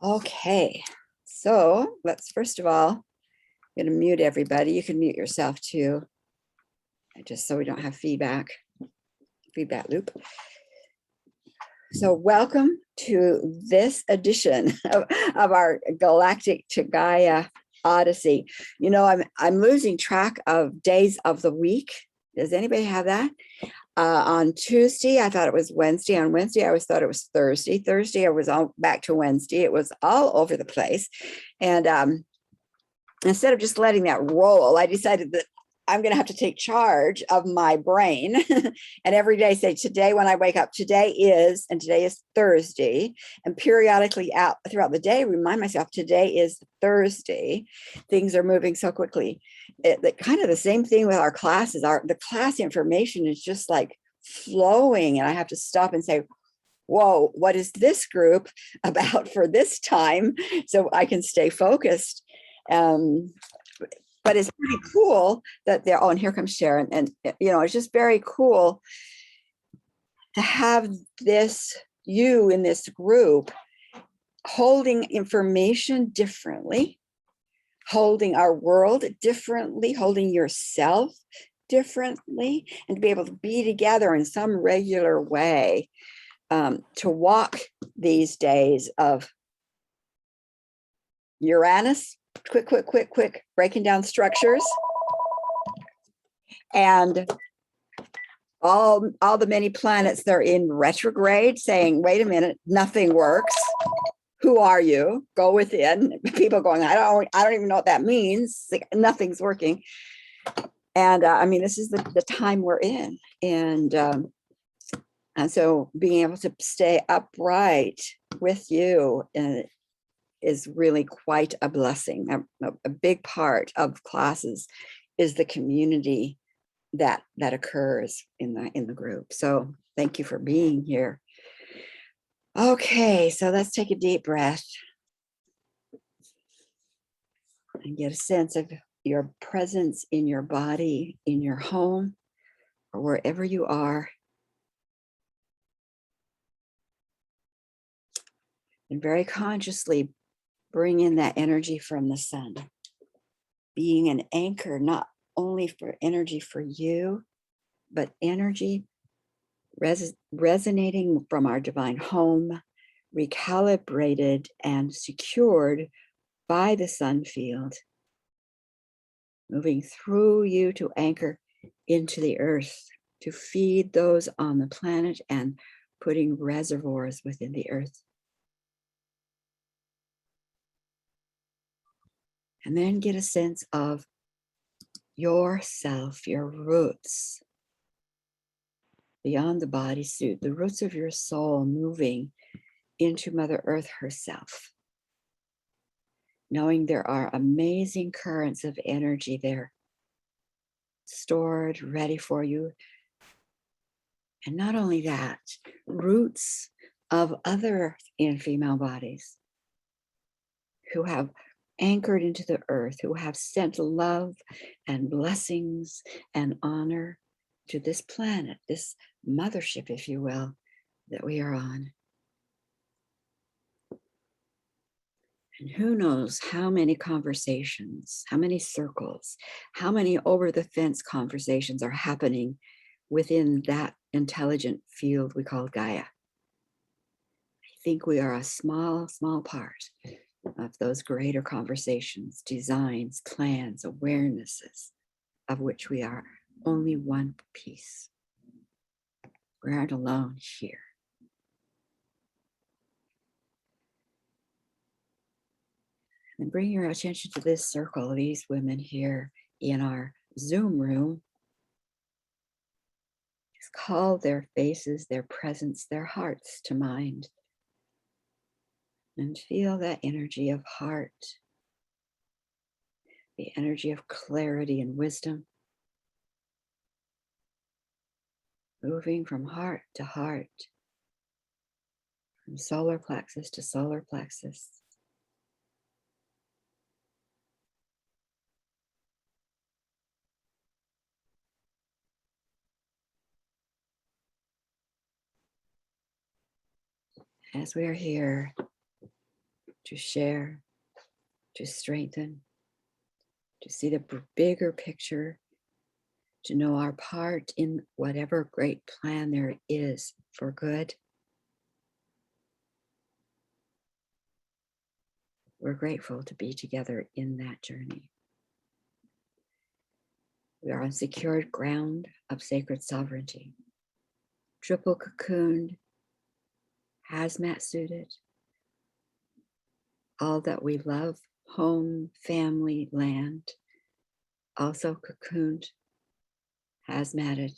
Okay, so let's first of all, I'm going to mute everybody. You can mute yourself too, just so we don't have feedback loop. So welcome to this edition of our Galactic Odyssey. You know, I'm losing track of days of the week. Does anybody have that? On Tuesday, I thought it was Wednesday. On Wednesday, I always thought it was Thursday. Thursday, I was all back to Wednesday. It was all over the place. And instead of just letting that roll, I decided that I'm going to have to take charge of my brain and every day say, today when I wake up, today is Thursday. And periodically out throughout the day, remind myself, today is Thursday. Things are moving so quickly. Kind of the same thing with our classes. The class information is just like flowing. And I have to stop and say, whoa, what is this group about for this time? So I can stay focused. But it's pretty cool that they're, oh, and here comes Sharon. And, you know, it's just very cool to have you in this group holding information differently, holding our world differently, holding yourself differently, and to be able to be together in some regular way to walk these days of Uranus, quick, breaking down structures, and all the many planets that are in retrograde saying, wait a minute, nothing works. Who are you? Go within. People going, I don't even know what that means. Like, nothing's working. And I mean, this is the time we're in. And so being able to stay upright with you is really quite a blessing. A big part of classes is the community that occurs in the group. So thank you for being here. Okay, so let's take a deep breath and get a sense of your presence in your body, in your home, or wherever you are. And very consciously bring in that energy from the sun, being an anchor, not only for energy for you, but energy resonating from our divine home, recalibrated and secured by the sun field, moving through you to anchor into the earth, to feed those on the planet and putting reservoirs within the earth. And then get a sense of yourself, your roots, beyond the bodysuit, the roots of your soul moving into Mother Earth herself. Knowing there are amazing currents of energy there, stored, ready for you. And not only that, roots of other in female bodies who have anchored into the earth, who have sent love and blessings and honor to this planet, this mothership, if you will, that we are on. And who knows how many conversations, how many circles, how many over the fence conversations are happening within that intelligent field we call Gaia. I think we are a small part of those greater conversations, designs, plans, awarenesses, of which we are only one piece. We aren't alone here. And bring your attention to this circle, these women here in our Zoom room. Just call their faces, their presence, their hearts to mind. And feel that energy of heart, the energy of clarity and wisdom, moving from heart to heart, from solar plexus to solar plexus. As we are here to share, to strengthen, to see the bigger picture, to know our part in whatever great plan there is for good. We're grateful to be together in that journey. We are on secured ground of sacred sovereignty. Triple cocooned, hazmat suited, all that we love, home, family, land, also cocooned, hazmated.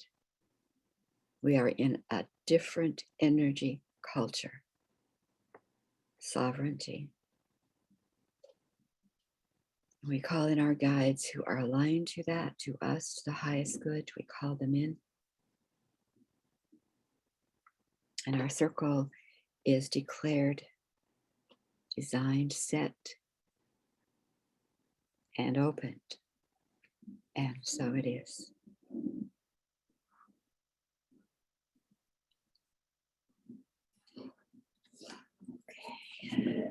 We are in a different energy culture. Sovereignty. We call in our guides who are aligned to that, to us, to the highest good. We call them in. And our circle is declared, designed, set, and opened. And so it is. Okay.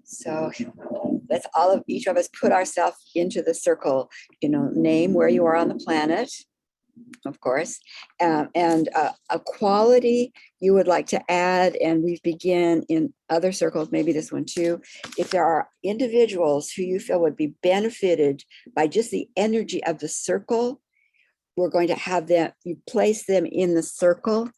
So let's each of us put ourselves into the circle, name where you are on the planet, of course, and a quality you would like to add, and we begin in other circles, maybe this one too. If there are individuals who you feel would be benefited by just the energy of the circle, we're going to have them, you place them in the circle.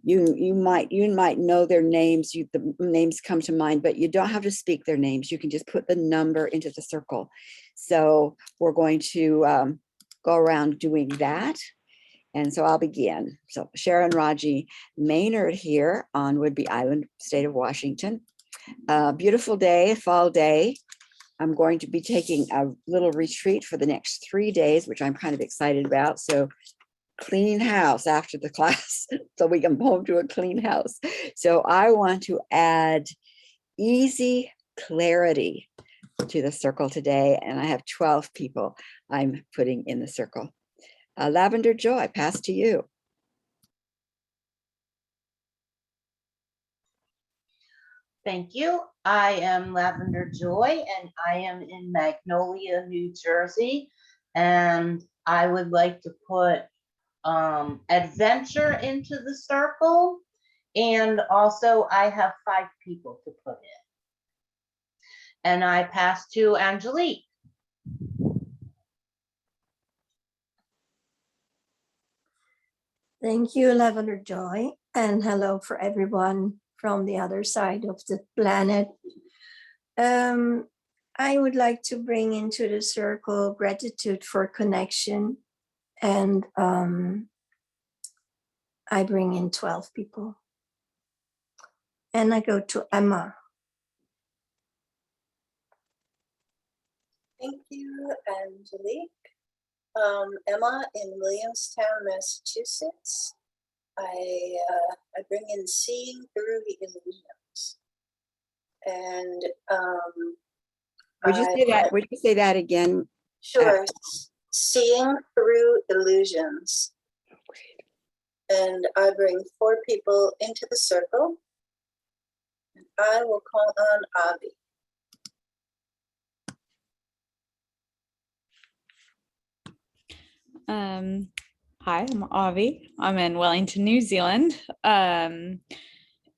You might know their names, the names come to mind, but you don't have to speak their names. You can just put the number into the circle. So we're going to go around doing that. And so I'll begin. So Sharon Raji Maynard here on Whidbey Island, state of Washington. Beautiful day, fall day. I'm going to be taking a little retreat for the next 3 days, which I'm kind of excited about. So clean house after the class, so we can home to a clean house. So I want to add easy clarity to the circle today, and I have 12 people I'm putting in the circle. Lavender Joy, I pass to you. Thank you. I am Lavender Joy, and I am in Magnolia, New Jersey, and I would like to put adventure into the circle, and also I have 5 people to put in. And I pass to Angelique. Thank you, Lavender Joy, and hello for everyone from the other side of the planet. I would like to bring into the circle gratitude for connection, and I bring in 12 people. And I go to Emma. Thank you, Angelique. Emma in Williamstown, Massachusetts. I bring in seeing through the illusions. And Would you say that again? Sure. Seeing through illusions. And I bring 4 people into the circle. And I will call on Avi. Hi, I'm Avi. I'm in Wellington, New Zealand. And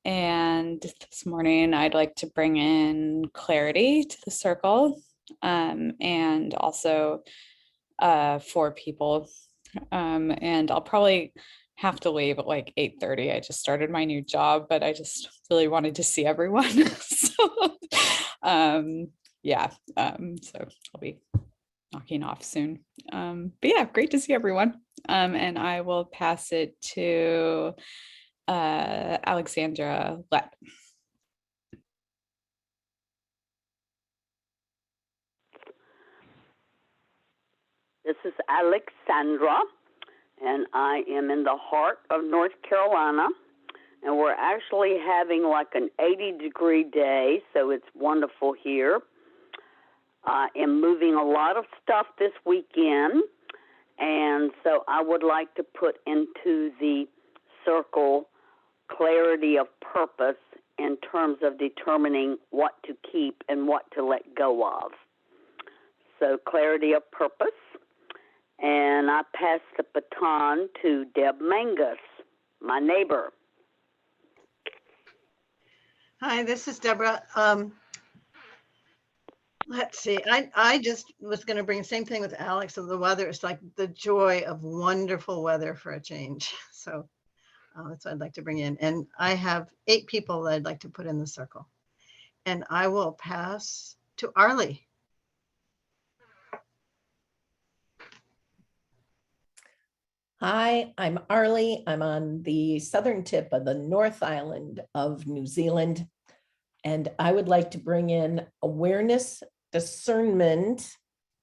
this morning I'd like to bring in clarity to the circle, and also 4 people. And I'll probably have to leave at like 8:30. I just started my new job, but I just really wanted to see everyone. So yeah, so I'll be knocking off soon. But yeah, great to see everyone. And I will pass it to Alexandra Lepp. This is Alexandra, and I am in the heart of North Carolina, and we're actually having like an 80-degree day, so it's wonderful here. I am moving a lot of stuff this weekend, and so I would like to put into the circle clarity of purpose in terms of determining what to keep and what to let go of. So clarity of purpose. And I pass the baton to Deb Mangus, my neighbor. Hi, this is Deborah. Let's see, I just was going to bring the same thing with Alex of the weather. It's like the joy of wonderful weather for a change. So that's what I'd like to bring in. And I have 8 people that I'd like to put in the circle. And I will pass to Arlie. Hi, I'm Arlie. I'm on the southern tip of the North Island of New Zealand. And I would like to bring in awareness, discernment,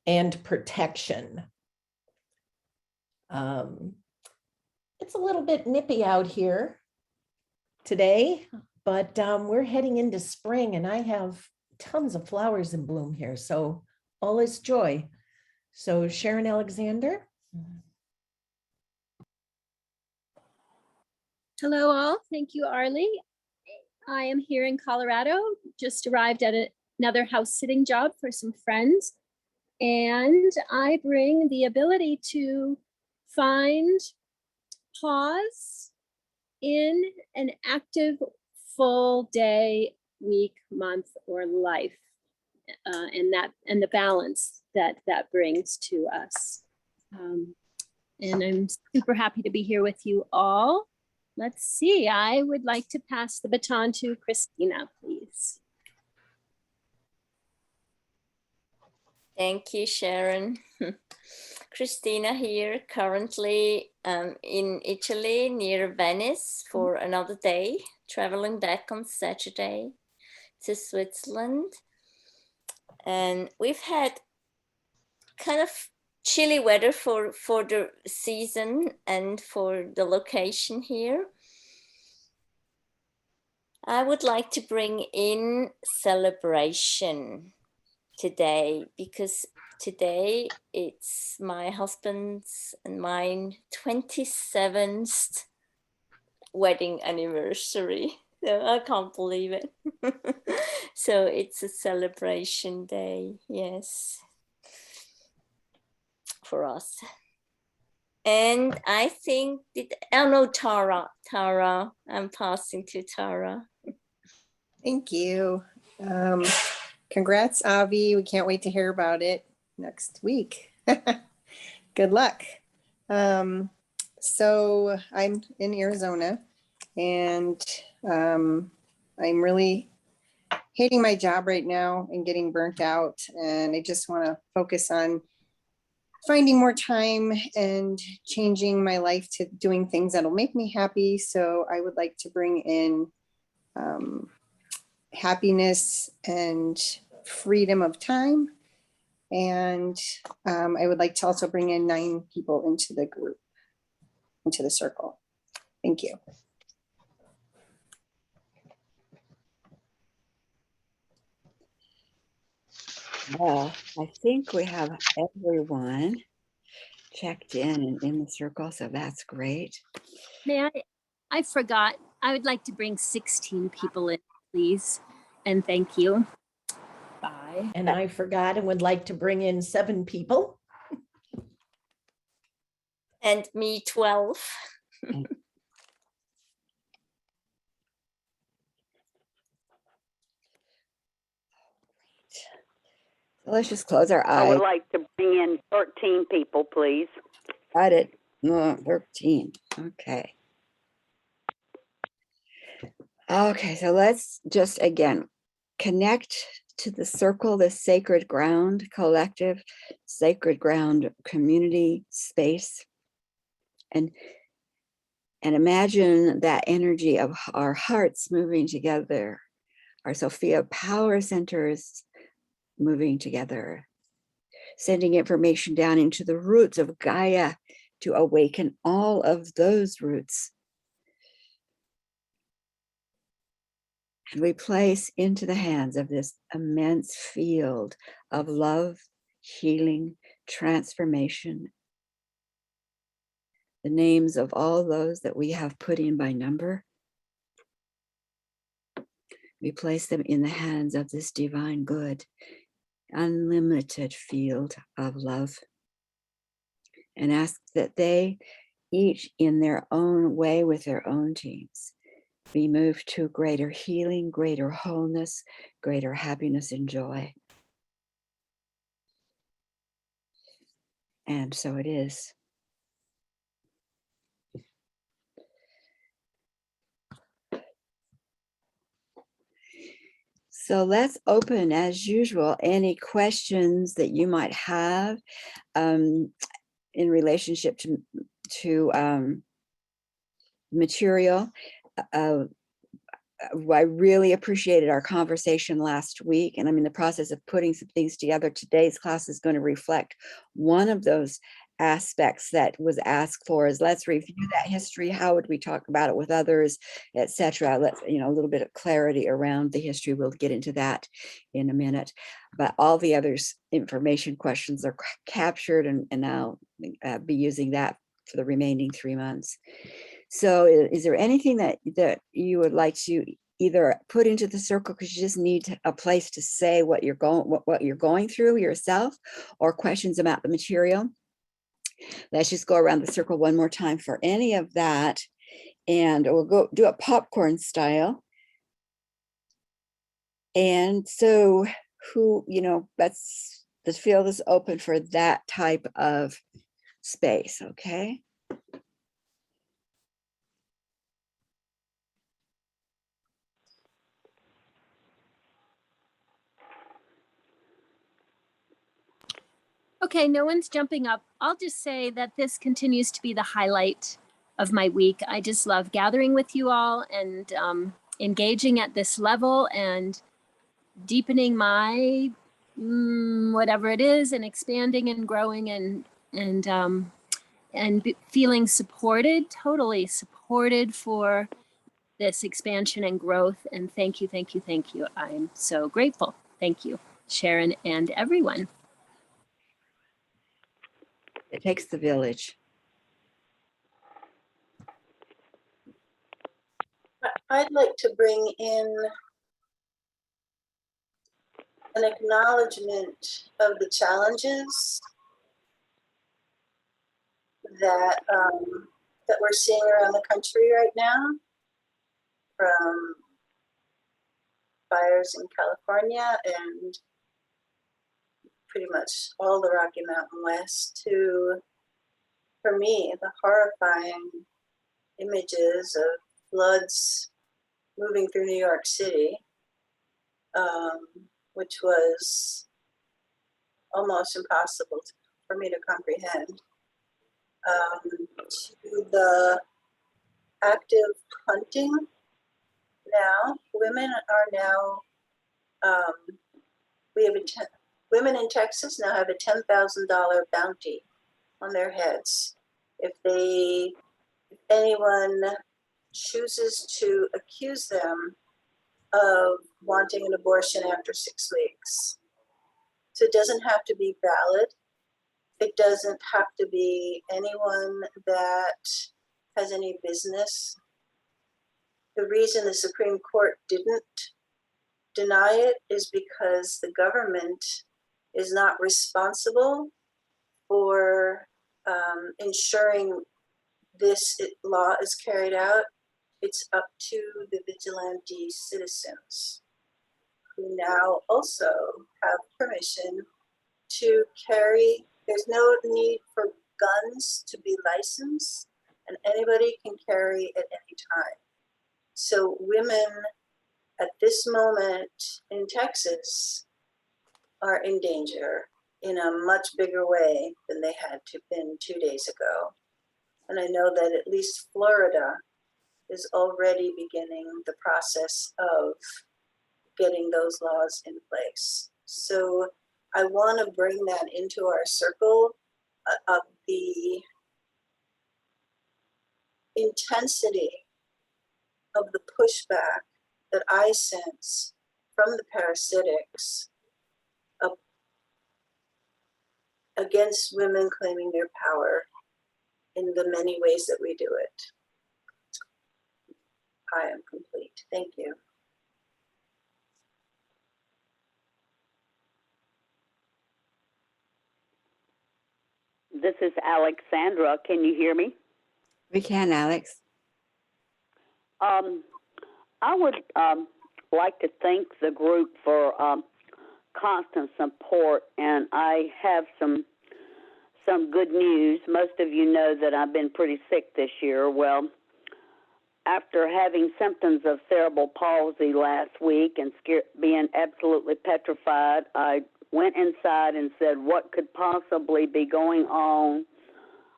and protection. It's a little bit nippy out here today, but we're heading into spring and I have tons of flowers in bloom here. So all is joy. So Sharon Alexander. Hello all, thank you, Arlie. I am here in Colorado, just arrived at another house sitting job for some friends. And I bring the ability to find pause in an active full day, week, month, or life. And the balance that brings to us. And I'm super happy to be here with you all. Let's see, I would like to pass the baton to Christina, please. Thank you, Sharon. Christina here, currently in Italy near Venice for another day, traveling back on Saturday to Switzerland. And we've had kind of chilly weather for the season and for the location here. I would like to bring in celebration today because today it's my husband's and mine 27th wedding anniversary. So I can't believe it. So it's a celebration day, yes, for us. And I think, Tara, I'm passing to Tara. Thank you. Congrats, Avi. We can't wait to hear about it next week. Good luck. So I'm in Arizona and I'm really hating my job right now and getting burnt out. And I just want to focus on finding more time and changing my life to doing things that'll make me happy. So I would like to bring in happiness and freedom of time. And I would like to also bring in 9 people into the group, into the circle. Thank you. Well, I think we have everyone checked in and in the circle, so that's great. May I forgot, I would like to bring 16 people in, please, and thank you. Bye. And I forgot and would like to bring in 7 people. And me 12. So let's just close our I eyes. would like to bring in 13 people, please. Got it. 13. Okay. Okay, so let's just again connect to the circle, the sacred ground collective, sacred ground community space, and imagine that energy of our hearts moving together, our Sophia power centers moving together, sending information down into the roots of Gaia to awaken all of those roots. And we place into the hands of this immense field of love, healing, transformation, the names of all those that we have put in by number. We place them in the hands of this divine good, unlimited field of love, and ask that they, each in their own way with their own teams, be moved to greater healing, greater wholeness, greater happiness and joy. And so it is. So let's open, as usual, any questions that you might have in relationship to material. I really appreciated our conversation last week, and I'm in the process of putting some things together. Today's class is going to reflect one of those aspects that was asked for, is let's review that history. How would we talk about it with others, etc. Let's, a little bit of clarity around the history. We'll get into that in a minute, but all the others information questions are captured, and I'll be using that for the remaining 3 months. So is there anything that you would like to either put into the circle because you just need a place to say what you're going through yourself, or questions about the material? Let's just go around the circle one more time for any of that, and we'll go do it popcorn style. And so let's feel this open for that type of space, okay? Okay, no one's jumping up. I'll just say that this continues to be the highlight of my week. I just love gathering with you all and engaging at this level and deepening my whatever it is, and expanding and growing and feeling supported, totally supported for this expansion and growth. And thank you, thank you, thank you. I'm so grateful. Thank you, Sharon and everyone. It takes the village. I'd like to bring in an acknowledgement of the challenges that that we're seeing around the country right now, from fires in California and pretty much all the Rocky Mountain West, to, for me, the horrifying images of floods moving through New York City, which was almost impossible for me to comprehend, to the active hunting now. Women are now, women in Texas now have a $10,000 bounty on their heads if anyone chooses to accuse them of wanting an abortion after 6 weeks. So it doesn't have to be valid. It doesn't have to be anyone that has any business. The reason the Supreme Court didn't deny it is because the government is not responsible for ensuring this law is carried out. It's up to the vigilante citizens, who now also have permission to carry. There's no need for guns to be licensed, and anybody can carry at any time. So women at this moment in Texas are in danger in a much bigger way than they had to been 2 days ago. And I know that at least Florida is already beginning the process of getting those laws in place. So I want to bring that into our circle of the intensity of the pushback that I sense from the parasitics against women claiming their power in the many ways that we do it. I am complete. Thank you. This is Alexandra. Can you hear me? We can, Alex. I would like to thank the group for constant support, and I have some good news. Most of you know that I've been pretty sick this year. Well, after having symptoms of cerebral palsy last week and being absolutely petrified, I went inside and said, what could possibly be going on?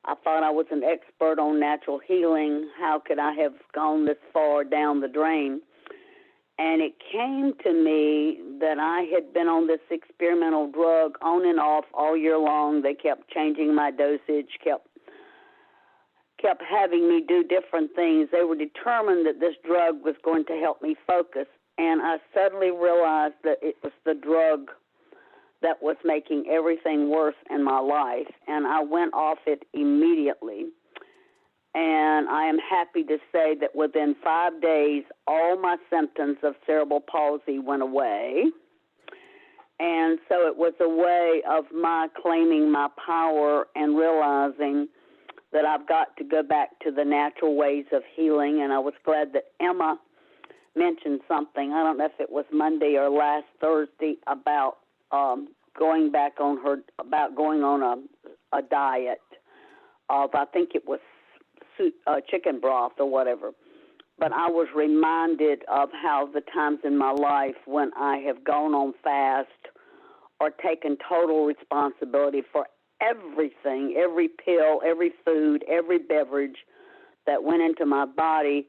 I thought I was an expert on natural healing. How could I have gone this far down the drain? And it came to me that I had been on this experimental drug on and off all year long. They kept changing my dosage, kept having me do different things. They were determined that this drug was going to help me focus. And I suddenly realized that it was the drug that was making everything worse in my life. And I went off it immediately. And I am happy to say that within 5 days, all my symptoms of cerebral palsy went away. And so it was a way of my claiming my power and realizing that I've got to go back to the natural ways of healing. And I was glad that Emma mentioned something, I don't know if it was Monday or last Thursday, about going on a diet of, I think it was chicken broth or whatever. But I was reminded of how the times in my life when I have gone on fast or taken total responsibility for everything, every pill, every food, every beverage that went into my body,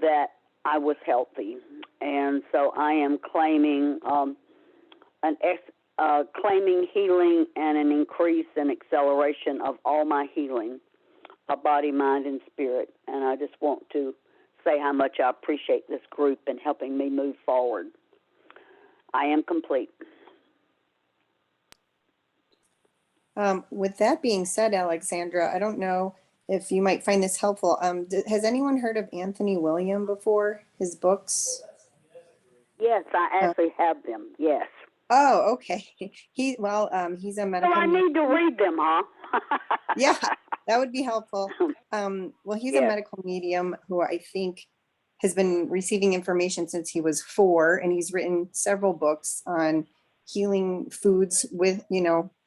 that I was healthy. And so I am claiming claiming healing and an increase in acceleration of all my healing of body, mind, and spirit. And I just want to say how much I appreciate this group in helping me move forward. I am complete. With that being said, Alexandra, I don't know if you might find this helpful. Has anyone heard of Anthony William before? His books? Yes, I actually have them. Yes. Oh, okay. He's a medical. So I need to read them, huh? Yeah, that would be helpful. He's a medical medium who I think has been receiving information since he was 4, and he's written several books on healing foods with,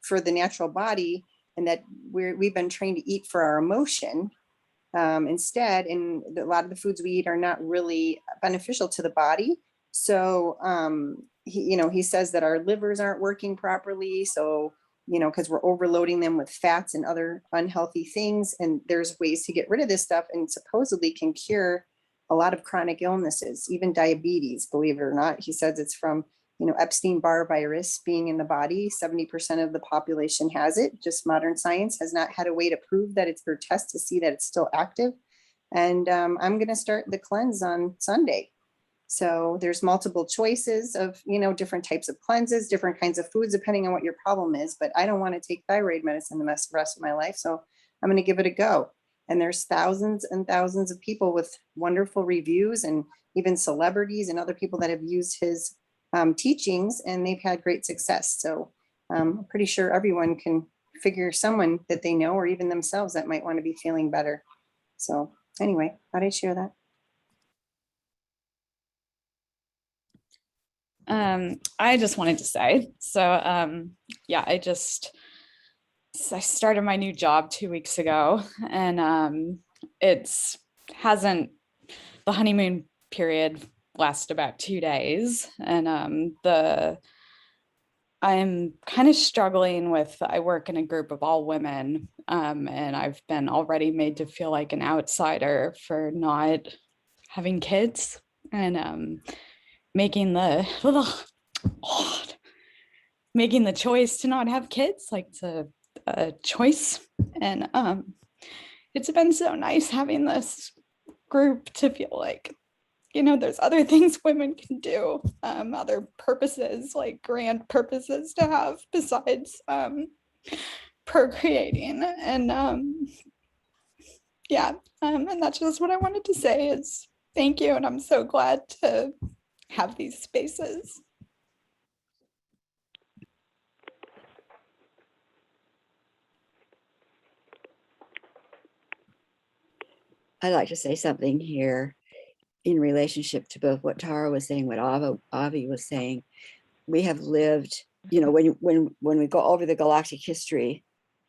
for the natural body, and that we've been trained to eat for our emotion instead, and a lot of the foods we eat are not really beneficial to the body. So he says that our livers aren't working properly, so because we're overloading them with fats and other unhealthy things, and there's ways to get rid of this stuff, and supposedly can cure a lot of chronic illnesses, even diabetes, believe it or not. He says it's from Epstein-Barr virus being in the body. 70% of the population has it. Just modern science has not had a way to prove that it's, or test to see that it's still active. And I'm going to start the cleanse on Sunday. So there's multiple choices of, different types of cleanses, different kinds of foods, depending on what your problem is. But I don't want to take thyroid medicine the rest of my life. So I'm going to give it a go. And there's thousands and thousands of people with wonderful reviews, and even celebrities and other people that have used his teachings, and they've had great success. So I'm pretty sure everyone can figure someone that they know, or even themselves, that might want to be feeling better. So anyway, thought I'd share that. I just wanted to say, I started my new job 2 weeks ago, and the honeymoon period lasted about 2 days, and I'm kind of struggling with, I work in a group of all women, and I've been already made to feel like an outsider for not having kids, and making the choice to not have kids, like it's a choice. And it's been so nice having this group to feel like, there's other things women can do, other purposes, like grand purposes to have besides procreating. And and that's just what I wanted to say is thank you. And I'm so glad to have these spaces. I'd like to say something here in relationship to both what Tara was saying, what Avi was saying. We have lived, you know, when we go over the galactic history,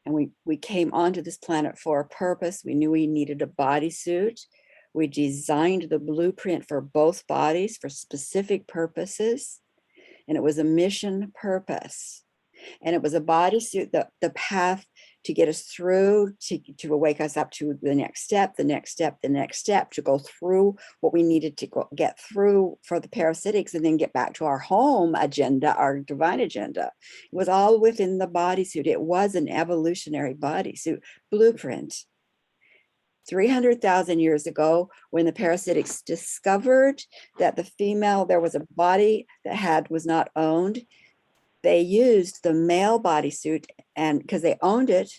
and we came onto this planet for a purpose. We knew we needed a bodysuit. We designed the blueprint for both bodies for specific purposes, and it was a mission purpose. And it was a bodysuit, the path to get us through, to wake us up to the next step, the next step, the next step, to go through what we needed to get through for the parasitics, and then get back to our home agenda, our divine agenda. It was all within the bodysuit. It was an evolutionary bodysuit blueprint. 300,000 years ago, when the parasitics discovered that the female, there was a body that was not owned, they used the male bodysuit, and because they owned it,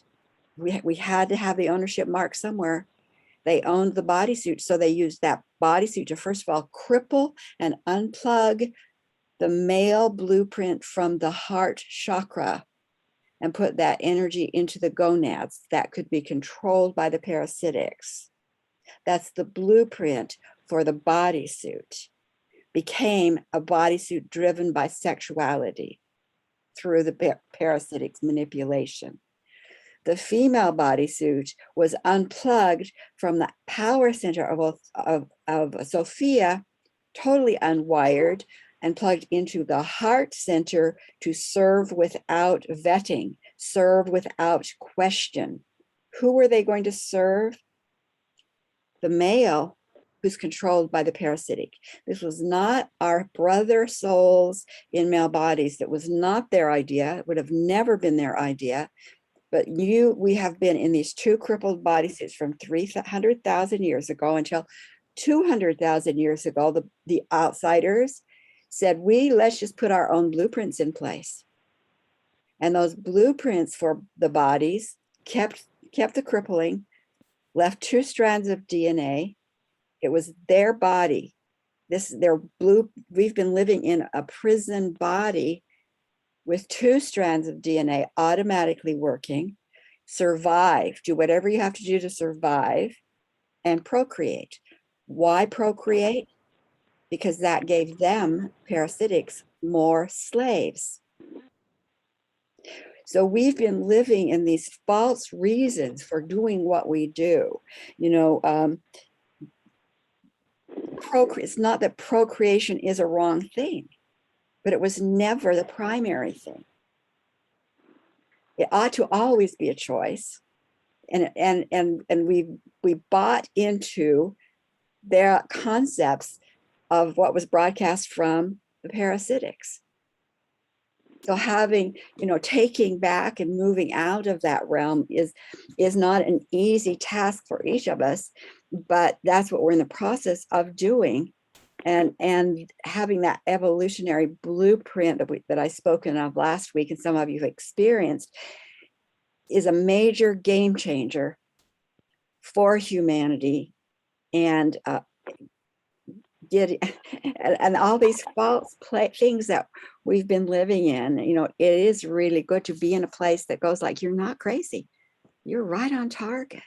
we had to have the ownership mark somewhere. They owned the bodysuit, so they used that bodysuit to first of all cripple and unplug the male blueprint from the heart chakra and put that energy into the gonads that could be controlled by the parasitics. That's the blueprint for the bodysuit. Became a bodysuit driven by sexuality through the parasitics manipulation. The female bodysuit was unplugged from the power center of Sophia, totally unwired, and plugged into the heart center to serve without vetting, serve without question. Who were they going to serve? The male, who's controlled by the parasitic. This was not our brother souls in male bodies. That was not their idea. It would have never been their idea. But we have been in these two crippled bodysuits from 300,000 years ago until 200,000 years ago. The outsiders said, let's just put our own blueprints in place. And those blueprints for the bodies kept the crippling, left 2 strands of DNA. It was their body. We've been living in a prison body with 2 strands of DNA automatically working. Survive, do whatever you have to do to survive, and procreate. Why procreate? Because that gave them, parasitics, more slaves. So we've been living in these false reasons for doing what we do. You know, it's not that procreation is a wrong thing, but it was never the primary thing. It ought to always be a choice. And we bought into their concepts of what was broadcast from the parasitics. So having, taking back and moving out of that realm is not an easy task for each of us, but that's what we're in the process of doing. And having that evolutionary blueprint that I spoken of last week, and some of you have experienced, is a major game changer for humanity. And and all these false things that we've been living in, it is really good to be in a place that goes like, you're not crazy. You're right on target.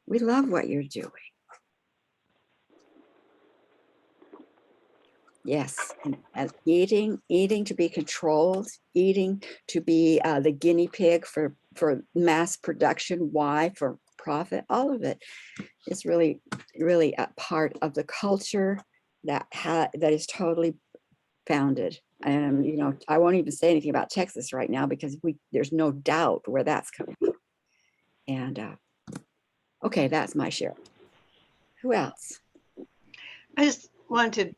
We love what you're doing. Yes, and eating to be controlled, eating to be the guinea pig for mass production. Why? For profit. All of it is really, really a part of the culture that is totally founded. And I won't even say anything about Texas right now because there's no doubt where that's coming from. And okay, that's my share. Who else? I just wanted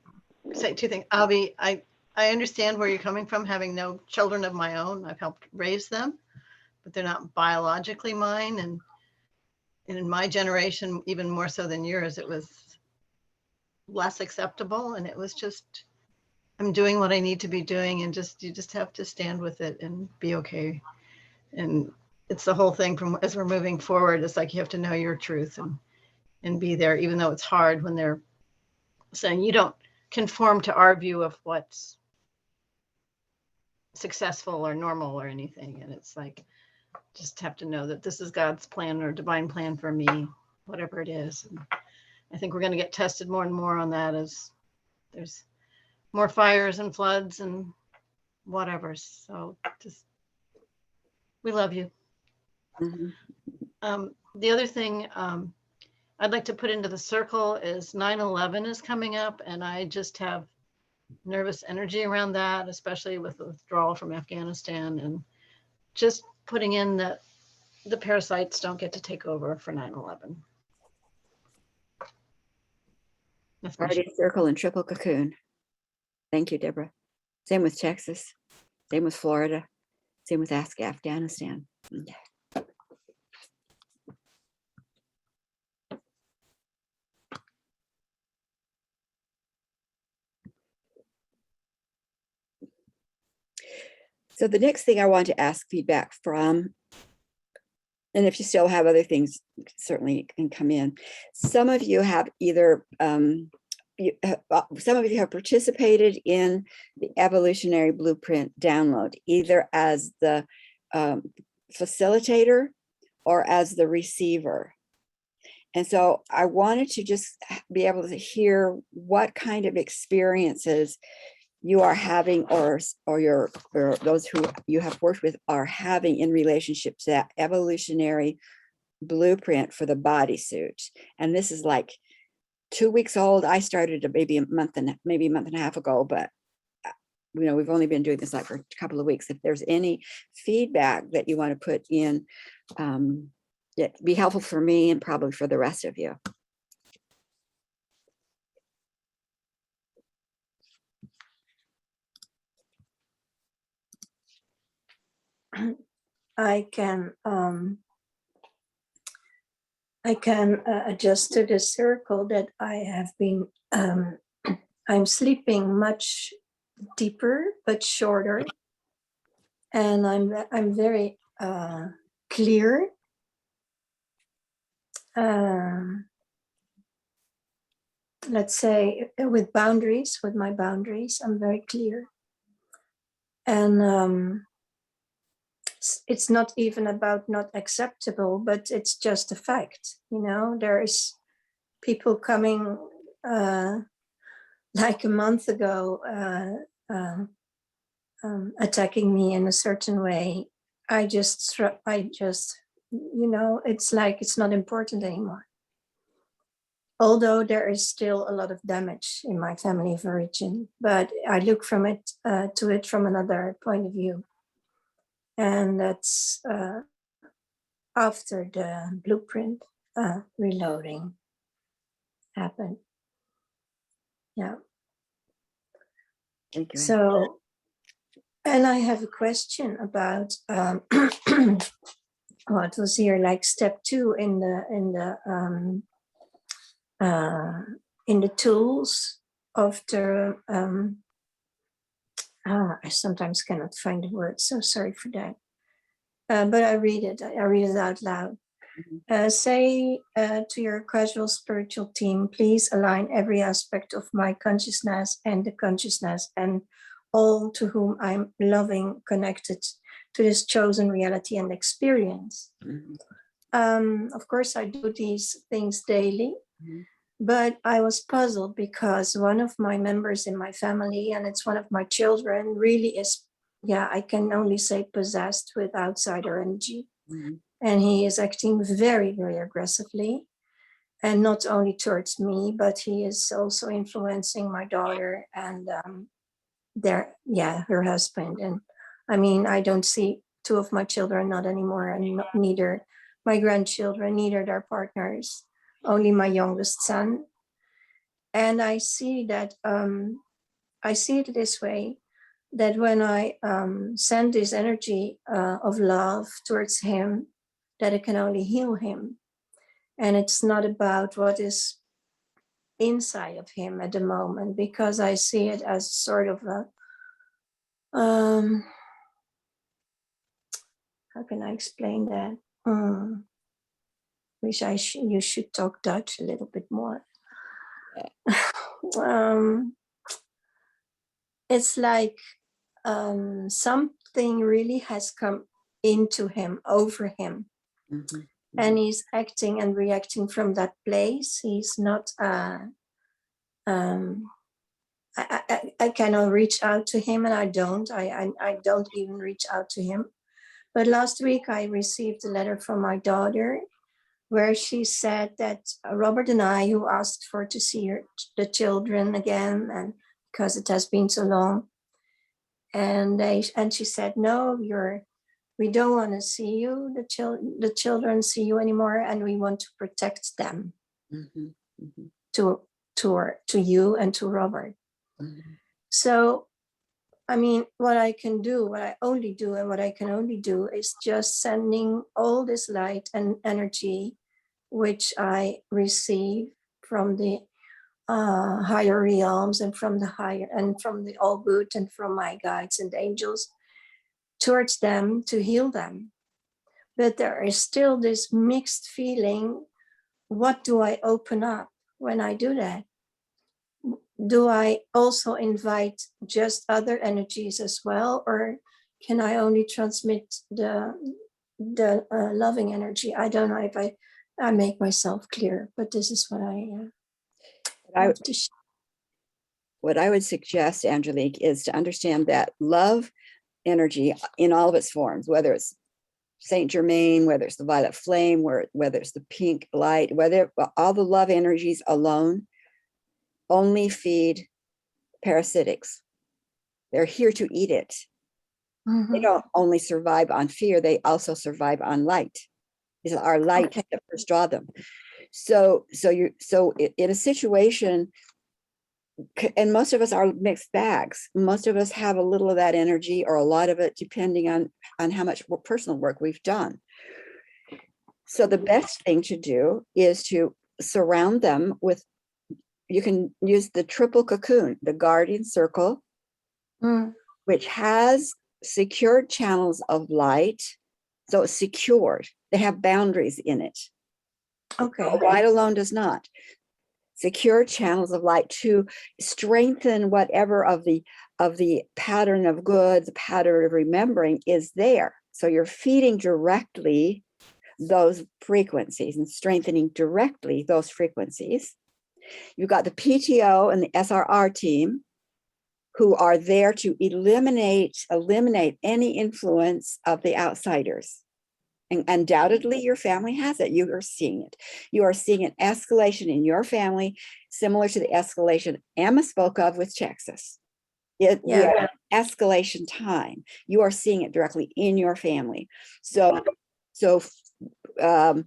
to say 2 things. Avi, I understand where you're coming from, having no children of my own. I've helped raise them, but they're not biologically mine. And in my generation, even more so than yours, it was less acceptable. And it was just, I'm doing what I need to be doing, and you just have to stand with it and be okay. And it's the whole thing from as we're moving forward. It's like you have to know your truth and be there, even though it's hard when they're saying you don't conform to our view of what's successful or normal or anything. And it's like, just have to know that this is God's plan or divine plan for me, whatever it is. I think we're going to get tested more and more on that as there's more fires and floods and whatever. So just, we love you. Mhm. The other thing I'd like to put into the circle is 9/11 is coming up, and I just have nervous energy around that, especially with the withdrawal from Afghanistan, and just putting in that the parasites don't get to take over for 9/11. That's my Party circle and triple cocoon. Thank you, Deborah. Same with Texas. Same with Florida. Same with Afghanistan. Okay. So the next thing I want to ask feedback from, and if you still have other things, certainly can come in. Some of you have either, some of you have participated in the evolutionary blueprint download, either as the facilitator or as the receiver. And so I wanted to just be able to hear what kind of experiences you are having, or those who you have worked with are having in relationship to that evolutionary blueprint for the bodysuit. And this is like 2 weeks old. I started maybe a month and a half ago, but we've only been doing this like for a couple of weeks. If there's any feedback that you want to put in, it'd be helpful for me and probably for the rest of you. I can adjust to the circle that I have been. I'm sleeping much deeper but shorter, and I'm very clear. Let's say with my boundaries, I'm very clear, and it's not even about not acceptable, but it's just a fact. There is people coming like a month ago attacking me in a certain way. It's like it's not important anymore. Although there is still a lot of damage in my family of origin, but I look from it to it from another point of view. And that's after the blueprint reloading happened. Yeah. Thank you. So, and I have a question about what was here, like step 2 in the tools of the. I sometimes cannot find the word, so sorry for that. But I read it out loud. Say to your casual spiritual team, please align every aspect of my consciousness and the consciousness and all to whom I'm loving connected to this chosen reality and experience. Of course, I do these things daily, but I was puzzled because one of my members in my family, and it's one of my children, really is, I can only say possessed with outsider energy. And he is acting very, very aggressively. And not only towards me, but he is also influencing my daughter and her husband. And I mean, I don't see 2 of my children, not anymore, and neither my grandchildren, neither their partners, only my youngest son. And I see that, I see it this way, that when I send this energy of love towards him, that it can only heal him. And it's not about what is inside of him at the moment, because I see it as sort of a, how can I explain that? Wish you should talk Dutch a little bit more. It's like something really has come into him, over him. and he's acting and reacting from that place. He's not, I cannot reach out to him, and I don't even reach out to him. But last week I received a letter from my daughter where she said that Robert and I, who asked for to see the children again, and because it has been so long, and she said, no, we don't want to see you, the children see you anymore, and we want to protect them. To you and to Robert. So, I mean, what I can do, what I only do, and what I can only do is just sending all this light and energy, which I receive from the higher realms and from the all good and from my guides and angels towards them to heal them. But there is still this mixed feeling. What do I open up when I do that? Do I also invite just other energies as well, or can I only transmit the loving energy? I don't know if I make myself clear, but this is what I have to share. What I would suggest, Angelique, is to understand that love energy in all of its forms, whether it's Saint Germain, whether it's the violet flame, whether it's the pink light, whether all the love energies alone only feed parasitics. They're here to eat it. They don't only survive on fear, they also survive on light. It's our light that first draw them. So in a situation, and most of us are mixed bags. Most of us have a little of that energy or a lot of it, depending on how much personal work we've done. So the best thing to do is to surround them with, you can use the triple cocoon, the guardian circle, which has secured channels of light. So it's secured. They have boundaries in it. Okay. Light alone does not. Secure channels of light to strengthen whatever of the pattern of good, the pattern of remembering is there. So you're feeding directly those frequencies and strengthening directly those frequencies. You've got the PTO and the SRR team who are there to eliminate any influence of the outsiders. And undoubtedly your family has it. You are seeing it. You are seeing an escalation in your family, similar to the escalation Emma spoke of with Texas. We are escalation time. You are seeing it directly in your family. So that's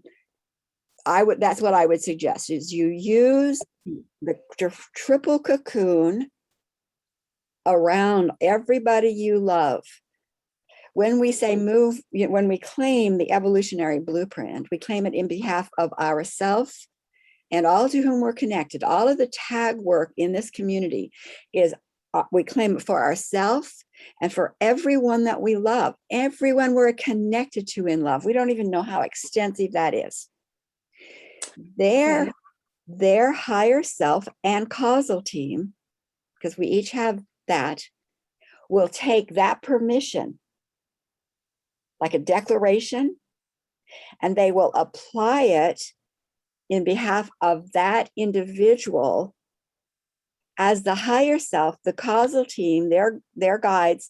what I would suggest, is you use the triple cocoon around everybody you love. When we say move, when we claim the evolutionary blueprint, we claim it in behalf of ourself and all to whom we're connected. All of the tag work in this community is we claim it for ourselves and for everyone that we love, everyone we're connected to in love. We don't even know how extensive that is. Their higher self and causal team, because we each have that, will take that permission like a declaration, and they will apply it in behalf of that individual as the higher self, the causal team, their guides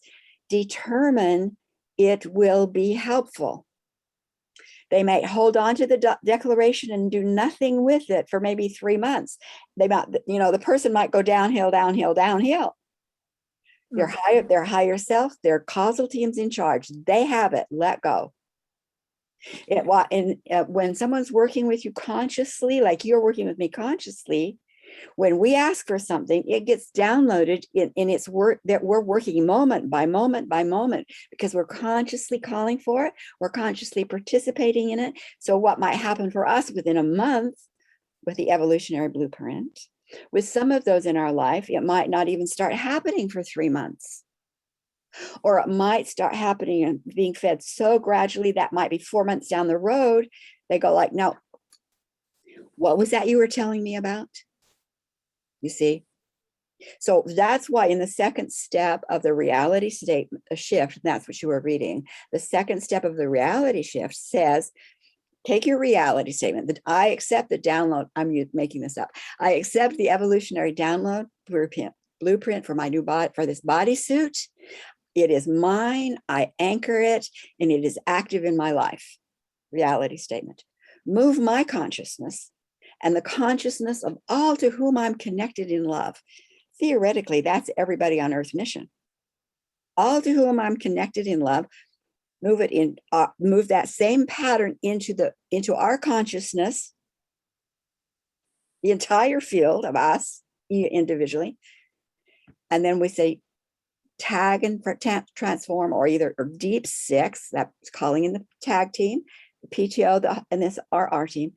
determine it will be helpful. They might hold on to the declaration and do nothing with it for maybe 3 months. They might, the person might go downhill, downhill, downhill. Their higher self, their causal team's in charge. They have it. Let go. When someone's working with you consciously, like you're working with me consciously, when we ask for something, it gets downloaded in its work that we're working moment by moment by moment, because we're consciously calling for it. We're consciously participating in it. So what might happen for us within a month with the evolutionary blueprint, with some of those in our life, it might not even start happening for 3 months. Or it might start happening and being fed so gradually that might be 4 months down the road. They go like, no, what was that you were telling me about? You see? So that's why in the second step of the reality state shift, that's what you were reading, the second step of the reality shift says, take your reality statement that I accept the download. Making this up. I accept the evolutionary download blueprint for my new body, for this bodysuit. It is mine. I anchor it, and it is active in my life. Reality statement. Move my consciousness and the consciousness of all to whom I'm connected in love. Theoretically, that's everybody on Earth's mission. All to whom I'm connected in love. Move it in. Move that same pattern into our consciousness. The entire field of us individually, and then we say, tag and transform, or either deep six. That's calling in the tag team, the PTO, and this RR team.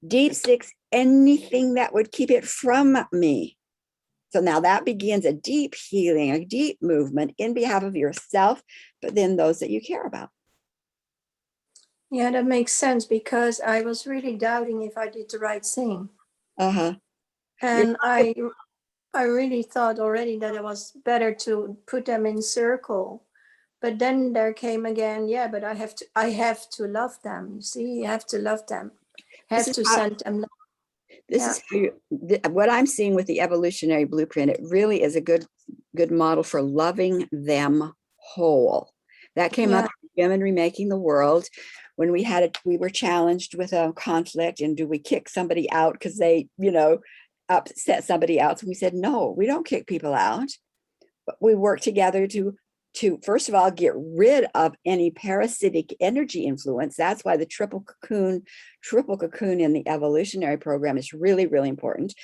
Deep six, anything that would keep it from me. So now that begins a deep healing, a deep movement in behalf of yourself, but then those that you care about. Yeah, that makes sense, because I was really doubting if I did the right thing. And I really thought already that it was better to put them in circle. But then there came again, yeah, but I have to love them. You see, you have to love them. Have to send them love. This is how what I'm seeing with the evolutionary blueprint. It really is a good model for loving them whole. That came up in Women Remaking the World when we were challenged with a conflict, and do we kick somebody out because they, upset somebody else? And we said, no, we don't kick people out, but we work together to first of all get rid of any parasitic energy influence. That's why the triple cocoon in the evolutionary program is really, really important.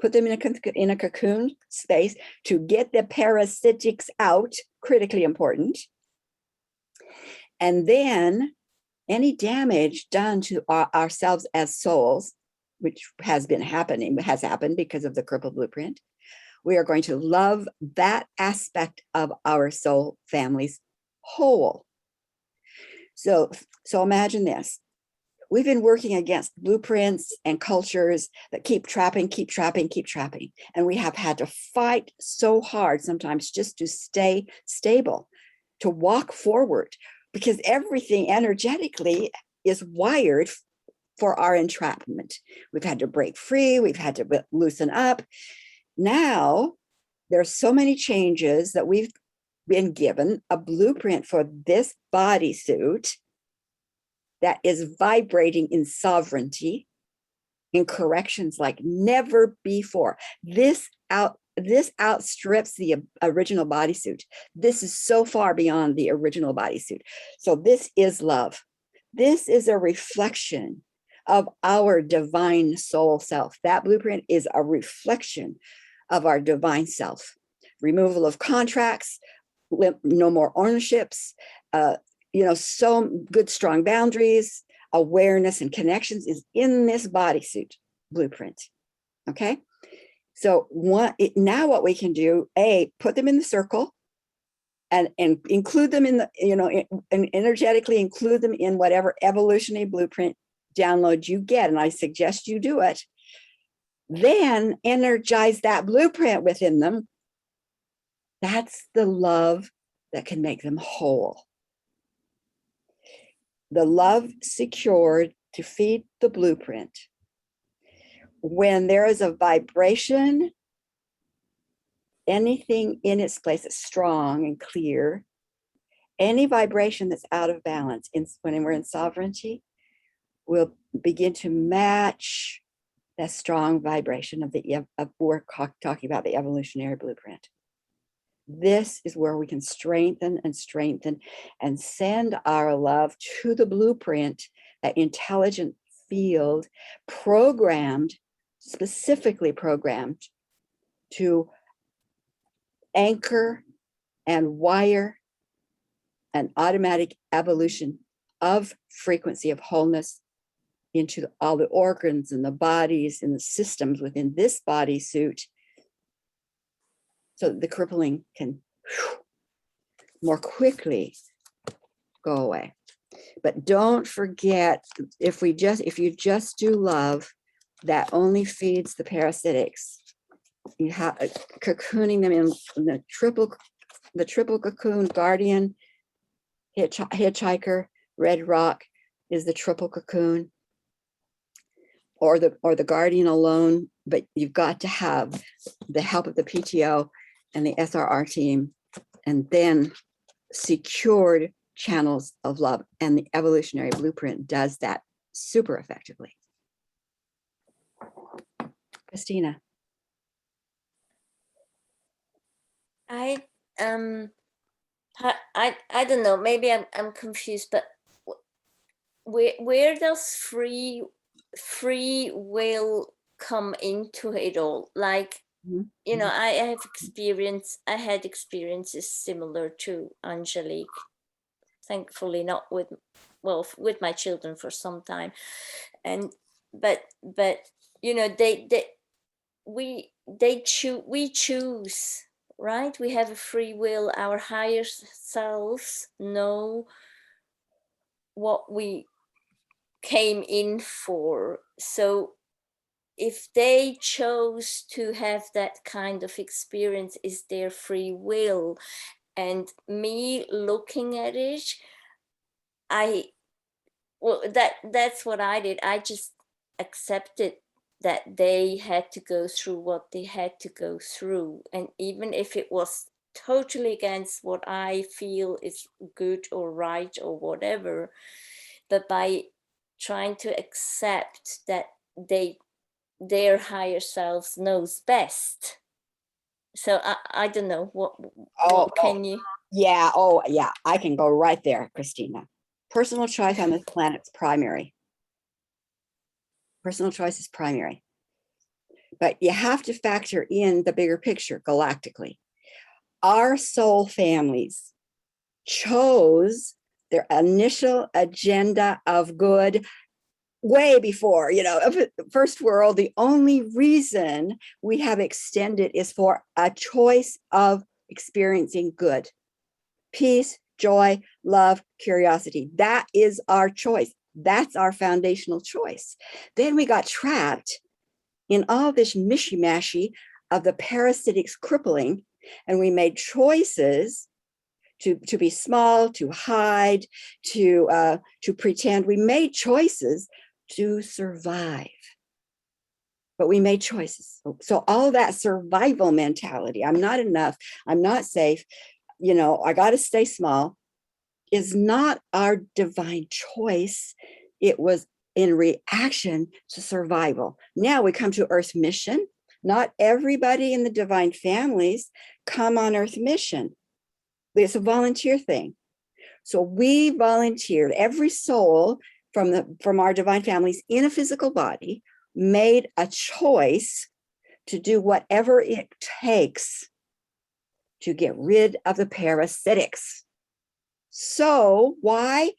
Put them in a cocoon space to get the parasitics out, critically important. And then any damage done to ourselves as souls, which has happened because of the crippled blueprint, we are going to love that aspect of our soul families whole. So imagine this. We've been working against blueprints and cultures that keep trapping. And we have had to fight so hard sometimes just to stay stable, to walk forward, because everything energetically is wired for our entrapment. We've had to break free. We've had to loosen up. Now, there's so many changes that we've been given a blueprint for this bodysuit that is vibrating in sovereignty, in corrections like never before. This outstrips the original bodysuit. This is so far beyond the original bodysuit. So this is love. This is a reflection of our divine soul self. That blueprint is a reflection of our divine self. Removal of contracts, no more ownerships, so good, strong boundaries, awareness and connections is in this bodysuit blueprint. Okay. So now what we can do, put them in the circle and include them in the, and energetically include them in whatever evolutionary blueprint download you get. And I suggest you do it. Then energize that blueprint within them. That's the love that can make them whole. The love secured to feed the blueprint. When there is a vibration, anything in its place that's strong and clear, any vibration that's out of balance, when we're in sovereignty, will begin to match that strong vibration of we're talking about the evolutionary blueprint. This is where we can strengthen and send our love to the blueprint, that intelligent field specifically programmed to anchor and wire an automatic evolution of frequency of wholeness into all the organs and the bodies and the systems within this bodysuit, so that the crippling can more quickly go away. But don't forget, if you just do love, that only feeds the parasitics. You have cocooning them in the triple cocoon, guardian, hitchhiker, red rock, is the triple cocoon, or the guardian alone, but you've got to have the help of the PTO and the SRR team, and then secured channels of love. And the evolutionary blueprint does that super effectively. Christina. I don't know, maybe I'm confused, but where does free will come into it all? Like, you know, I had experiences similar to Angelique, thankfully not with my children for some time, and but you know, we choose, right? We have a free will. Our higher selves know what we came in for. So if they chose to have that kind of experience, is their free will. And me looking at it, that's what I did. I just accepted that they had to go through what they had to go through. And even if it was totally against what I feel is good or right or whatever, but by trying to accept that their higher selves knows best. So I don't know what can you? Yeah, I can go right there, Christina. Personal choice on this planet's primary. Personal choice is primary. But you have to factor in the bigger picture galactically. Our soul families chose their initial agenda of good way before, you know, first world. The only reason we have extended is for a choice of experiencing good, peace, joy, love, curiosity. That is our choice. That's our foundational choice. Then we got trapped in all this mishy-mashy of the parasitics crippling, and we made choices to be small, to hide, to pretend. We made choices to survive, but we made choices. So all that survival mentality, I'm not enough, I'm not safe, you know, I got to stay small, is not our divine choice. It was in reaction to survival. Now we come to Earth mission. Not everybody in the divine families come on Earth mission. It's a volunteer thing. So we volunteered. Every soul from our divine families in a physical body made a choice to do whatever it takes to get rid of the parasitics. So why?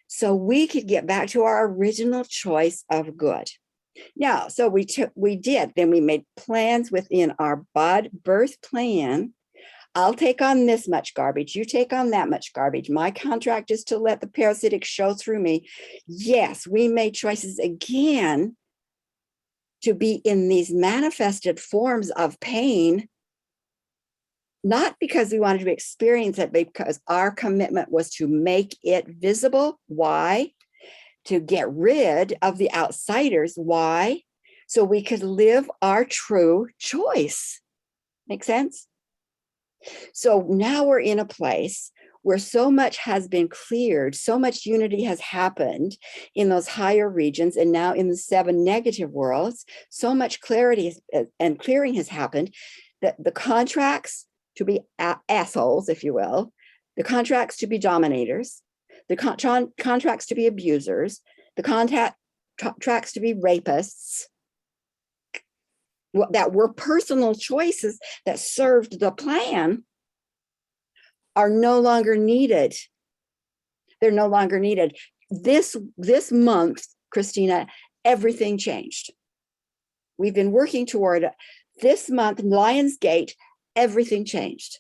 So we could get back to our original choice of good. Now, so we did. Then we made plans within our birth plan. I'll take on this much garbage. You take on that much garbage. My contract is to let the parasitic show through me. Yes, we made choices again to be in these manifested forms of pain, not because we wanted to experience it, but because our commitment was to make it visible. Why? To get rid of the outsiders. Why? So we could live our true choice. Make sense? So now we're in a place where so much has been cleared, so much unity has happened in those higher regions, and now in the 7 negative worlds, so much clarity and clearing has happened that the contracts to be assholes, if you will, the contracts to be dominators, the contracts to be abusers, the contracts to be rapists, that were personal choices that served the plan, are no longer needed. They're no longer needed. This month, Christina, everything changed. We've been working toward this month, Lionsgate, everything changed.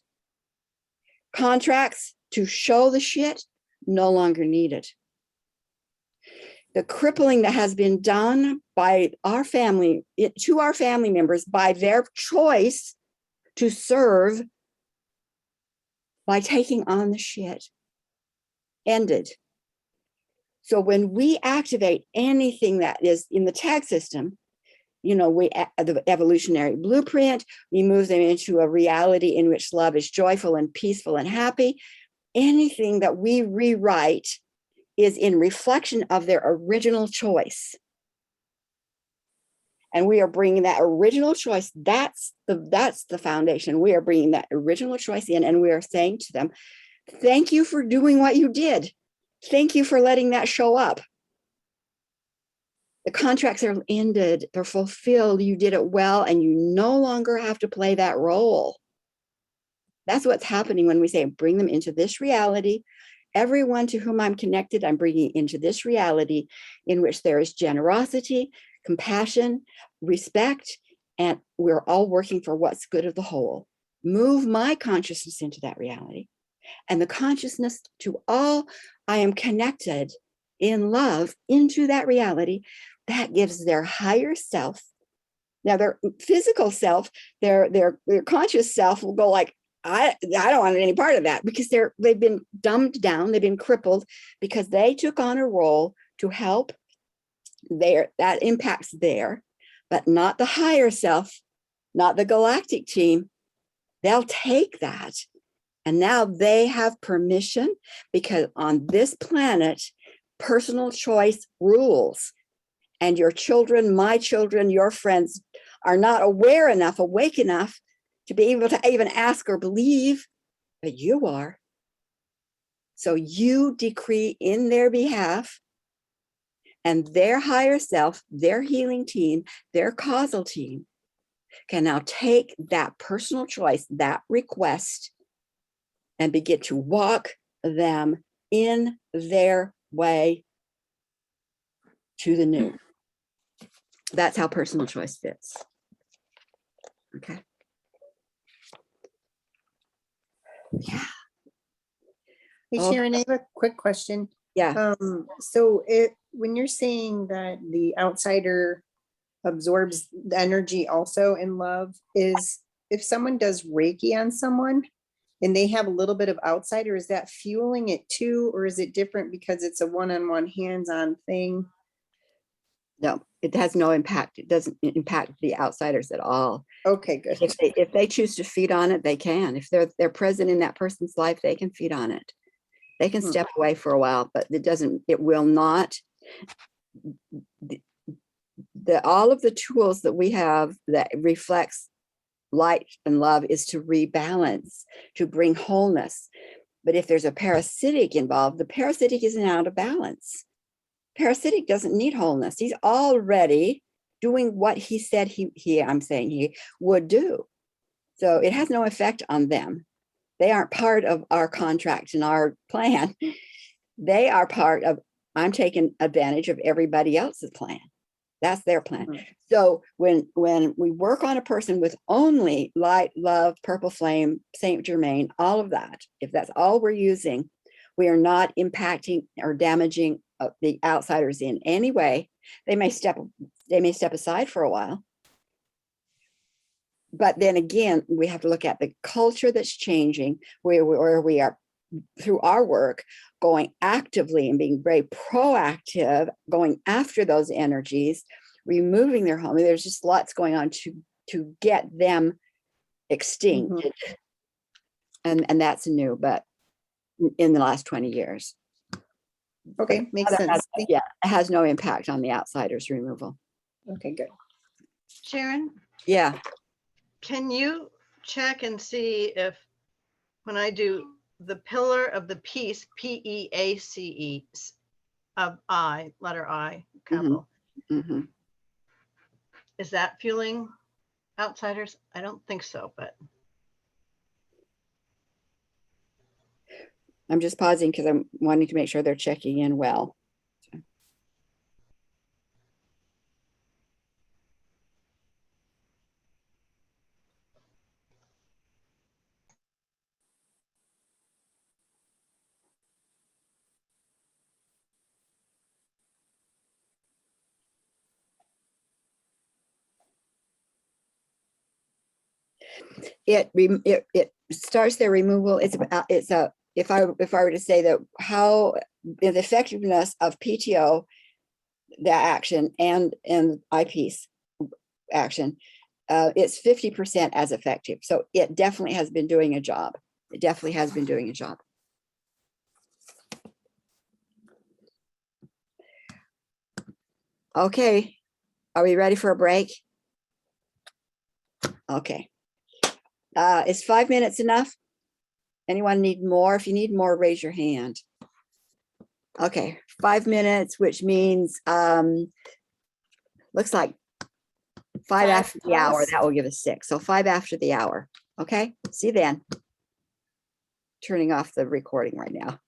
Contracts to show the shit, no longer needed. The crippling that has been done by our family, to our family members by their choice to serve by taking on the shit, ended. So when we activate anything that is in the tag system, you know, the evolutionary blueprint, we move them into a reality in which love is joyful and peaceful and happy. Anything that we rewrite is in reflection of their original choice. And we are bringing that original choice. That's the foundation. We are bringing that original choice in, and we are saying to them, thank you for doing what you did. Thank you for letting that show up. The contracts are ended, they're fulfilled, you did it well, and you no longer have to play that role. That's what's happening when we say, bring them into this reality. Everyone to whom I'm connected, I'm bringing into this reality in which there is generosity, compassion, respect, and we're all working for what's good of the whole. Move my consciousness into that reality. And the consciousness to all I am connected in love into that reality, that gives their higher self. Now their physical self, their conscious self will go like, I don't want any part of that, because they've been dumbed down, they've been crippled because they took on a role to help that impacts there, but not the higher self, not the galactic team. They'll take that. And now they have permission, because on this planet, personal choice rules. And your children, my children, your friends are not aware enough, awake enough to be able to even ask or believe, but you are. So you decree in their behalf, and their higher self, their healing team, their causal team can now take that personal choice, that request, and begin to walk them in their way to the new. That's how personal choice fits. Okay. Yeah. Hey, Oh. Sharon, I have a quick question. Yeah. So when you're saying that the outsider absorbs the energy also in love, is if someone does Reiki on someone and they have a little bit of outsider, is that fueling it too, or is it different because it's a one-on-one hands-on thing? No, it has no impact. It doesn't impact the outsiders at all. Okay, good. If they choose to feed on it, they can. If they're present in that person's life, they can feed on it. They can step away for a while, but it will not. All of the tools that we have that reflects light and love is to rebalance, to bring wholeness. But if there's a parasitic involved, the parasitic isn't out of balance. Parasitic doesn't need wholeness. He's already doing what he said he would do. So it has no effect on them. They aren't part of our contract and our plan. They are part of, I'm taking advantage of everybody else's plan. That's their plan. Mm-hmm. So when we work on a person with only light, love, purple flame, Saint Germain, all of that, if that's all we're using, we are not impacting or damaging the outsiders in any way. They may step aside for a while. But then again, we have to look at the culture that's changing, where we are, through our work, going actively and being very proactive, going after those energies, removing their home. There's just lots going on to get them extincted. Mm-hmm. And that's new, but in the last 20 years. Okay, makes sense. Yeah, it has no impact on the outsiders removal. Okay, good. Sharon? Yeah. Can you check and see if when I do the pillar of the peace, P-E-A-C-E, of I, letter I, capital, mm-hmm. Is that fueling outsiders? I don't think so, but. I'm just pausing because I'm wanting to make sure they're checking in well. It starts their removal. If I were to say that, how the effectiveness of PTO, that action, and eyepiece action, it's 50% as effective. So it definitely has been doing a job. It definitely has been doing a job. Okay, are we ready for a break? Okay. Is 5 minutes enough? Anyone need more? If you need more, raise your hand. Okay, 5 minutes, which means looks like 5 after the hour. past. That will give us 6. So 5 after the hour. Okay, see you then. Turning off the recording right now.